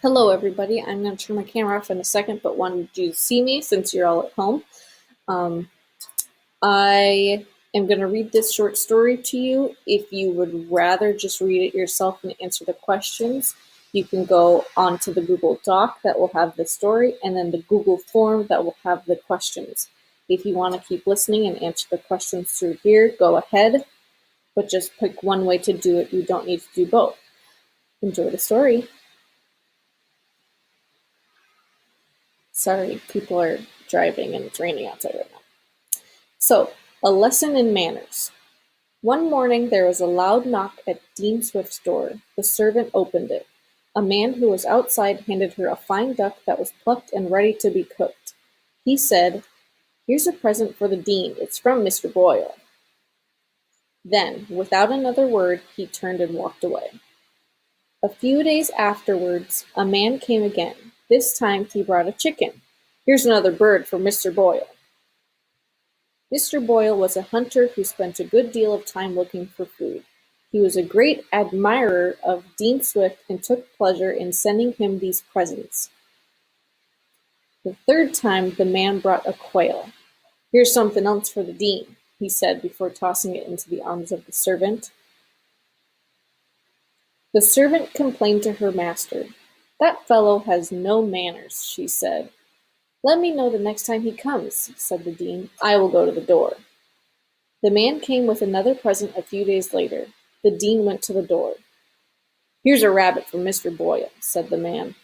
Hello, everybody. I'm going to turn my camera off in a second, but wanted you to see me since you're all at home. Um, I am going to read this short story to you. If you would rather just read it yourself and answer the questions, you can go onto the Google Doc that will have the story and then the Google form that will have the questions. If you want to keep listening and answer the questions through here, go ahead, but just pick one way to do it. You don't need to do both. Enjoy the story. Sorry, people are driving and it's raining outside right now. So, a lesson in manners. One morning there was a loud knock at Dean Swift's door. The servant opened it. A man who was outside handed her a fine duck that was plucked and ready to be cooked. He said, "Here's a present for the Dean. It's from Mr. Boyle." Then, without another word, he turned and walked away. A few days afterwards, a man came again. This time he brought a chicken. "Here's another bird for Mr. Boyle." Mr. Boyle was a hunter who spent a good deal of time looking for food. He was a great admirer of Dean Swift and took pleasure in sending him these presents. The third time the man brought a quail. "Here's something else for the Dean," he said before tossing it into the arms of the servant. The servant complained to her master. "That fellow has no manners," she said. "Let me know the next time he comes," said the Dean. "I will go to the door." The man came with another present a few days later. The Dean went to the door. "Here's a rabbit for Mr. Boyle," said the man.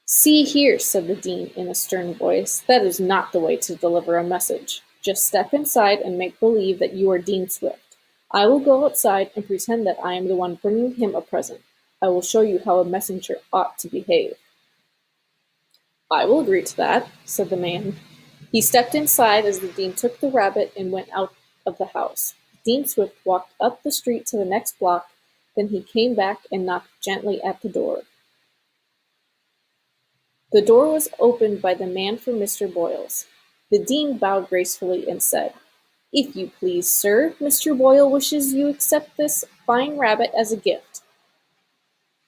"See here," said the Dean in a stern voice, "that is not the way to deliver a message. Just step inside and make believe that you are Dean Swift. I will go outside and pretend that I am the one bringing him a present. I will show you how a messenger ought to behave." "I will agree to that," said the man. He stepped inside as the Dean took the rabbit and went out of the house. Dean Swift walked up the street to the next block, then he came back and knocked gently at the door. The door was opened by the man from Mr. Boyle's. The Dean bowed gracefully and said, "If you please, sir, Mr. Boyle wishes you accept this fine rabbit as a gift."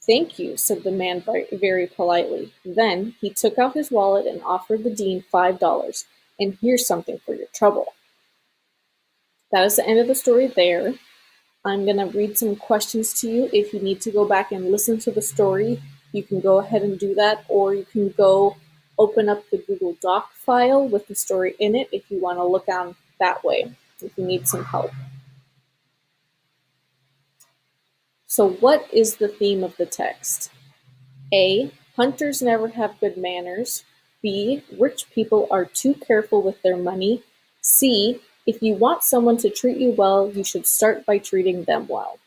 "Thank you," said the man very politely. Then he took out his wallet and offered the Dean $5. "And here's something for your trouble." That is the end of the story there. I'm going to read some questions to you. If you need to go back and listen to the story, you can go ahead and do that, or you can go open up the Google Doc file with the story in it if you want to look on that way, if you need some help. So what is the theme of the text? A. Hunters never have good manners. B. Rich people are too careful with their money. C. If you want someone to treat you well, you should start by treating them well.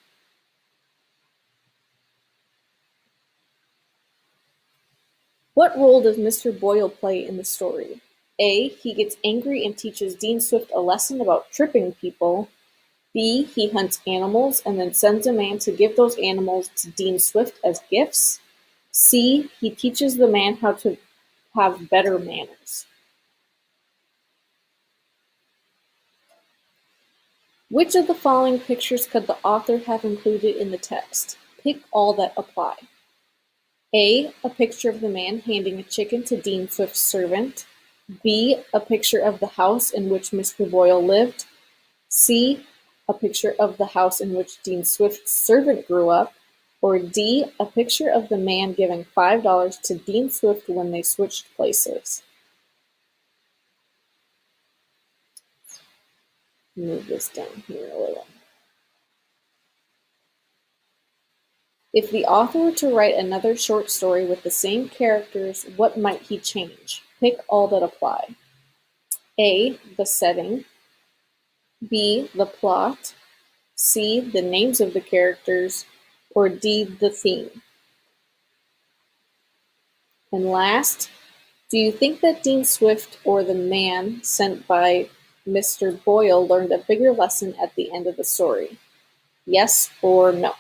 What role does Mr. Boyle play in the story? A. He gets angry and teaches Dean Swift a lesson about tripping people. B. He hunts animals and then sends a man to give those animals to Dean Swift as gifts. C. He teaches the man how to have better manners. Which of the following pictures could the author have included in the text? Pick all that apply. A. A picture of the man handing a chicken to Dean Swift's servant. B. A picture of the house in which Mr. Boyle lived. C. A picture of the house in which Dean Swift's servant grew up. Or D. A picture of the man giving $5 to Dean Swift when they switched places. Move this down here a little. If the author were to write another short story with the same characters, what might he change? Pick all that apply. A. The setting. B. The plot. C. The names of the characters. Or D. The theme. And last, do you think that Dean Swift or the man sent by Mr. Boyle learned a bigger lesson at the end of the story? Yes or no?